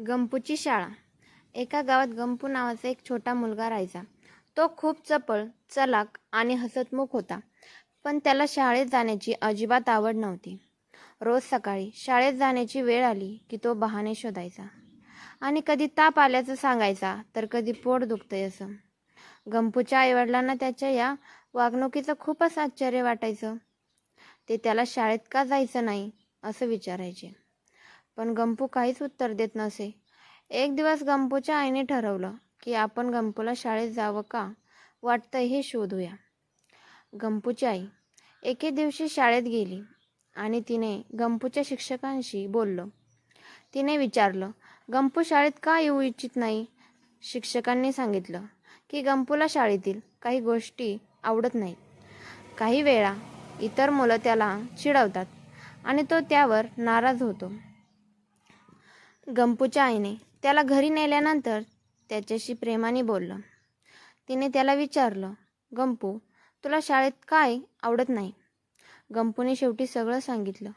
गंपूची शाळा. एका गावात गंपू नावाचा एक छोटा मुलगा राहायचा. तो खूप चपळ, चलाक आणि हसतमुख होता, पण त्याला शाळेत जाण्याची अजिबात आवड नव्हती. रोज सकाळी शाळेत जाण्याची वेळ आली की तो बहाणे शोधायचा आणि कधी ताप आल्याचं सांगायचा, तर कधी पोट दुखतंय असं. गंपूच्या आईवडिलांना त्याच्या या वागणुकीचं खूपच आश्चर्य वाटायचं. ते त्याला शाळेत का जायचं नाही असं विचारायचे, पण गंपू काहीच उत्तर देत नसे. एक दिवस गंपूच्या आईने ठरवलं की आपण गंपूला शाळेत जावं का वाटतंय हे शोधूया. गंपूची आई एके दिवशी शाळेत गेली आणि तिने गंपूच्या शिक्षकांशी बोललं. तिने विचारलं, गंपू शाळेत का येऊ इच्छित नाही? शिक्षकांनी सांगितलं की गंपूला शाळेतील काही गोष्टी आवडत नाहीत. काही वेळा इतर मुलं त्याला चिडवतात आणि तो त्यावर नाराज होतो. गंपूच्या आईने त्याला घरी नेल्यानंतर त्याच्याशी प्रेमाने बोललं. तिने त्याला विचारलं, गंपू, तुला शाळेत काय आवडत नाही? गंपूने शेवटी सगळं सांगितलं.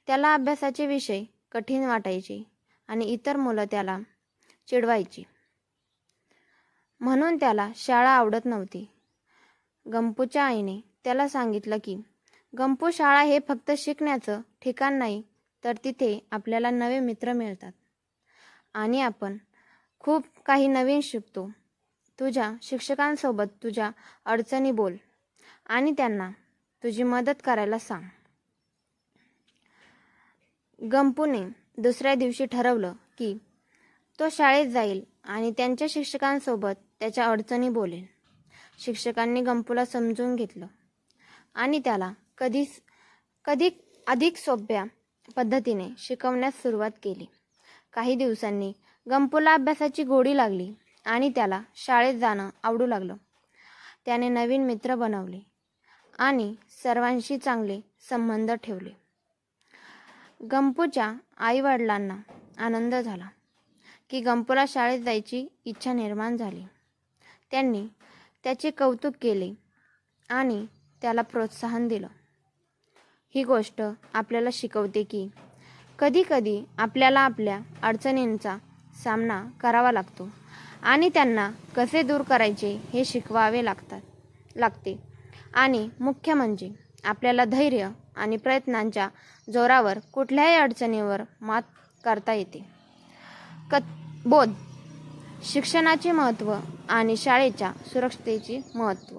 त्याला अभ्यासाचे विषय कठीण वाटायचे आणि इतर मुलं त्याला चिडवायची, म्हणून त्याला शाळा आवडत नव्हती. गंपूच्या आईने त्याला सांगितलं की गंपू, शाळा हे फक्त शिकण्याचं ठिकाण नाही, तर तिथे आपल्याला नवे मित्र मिळतात आणि आपण खूप काही नवीन शिकतो. तुझ्या शिक्षकांसोबत तुझ्या अडचणी बोल आणि त्यांना तुझी मदत करायला सांग. गंपूने दुसऱ्या दिवशी ठरवलं की तो शाळेत जाईल आणि त्यांच्या शिक्षकांसोबत त्याच्या अडचणी बोलेल. शिक्षकांनी गंपूला समजून घेतलं आणि त्याला कधी अधिक सोप्या पद्धतीने शिकवण्यास सुरुवात केली. काही दिवसांनी गंपूला अभ्यासाची गोडी लागली आणि त्याला शाळेत जाणं आवडू लागलं. त्याने नवीन मित्र बनवले आणि सर्वांशी चांगले संबंध ठेवले. गंपूच्या आईवडिलांना आनंद झाला की गंपूला शाळेत जायची इच्छा निर्माण झाली. त्यांनी त्याचे कौतुक केले आणि त्याला प्रोत्साहन दिलं. ही गोष्ट आपल्याला शिकवते की कधीकधी आपल्याला आपल्या अडचणींचा सामना करावा लागतो आणि त्यांना कसे दूर करायचे हे शिकवावे लागते आणि मुख्य म्हणजे आपल्याला धैर्य आणि प्रयत्नांच्या जोरावर कुठल्याही अडचणीवर मात करता येते. बोध, शिक्षणाचे महत्त्व आणि शाळेच्या सुरक्षतेचे महत्त्व.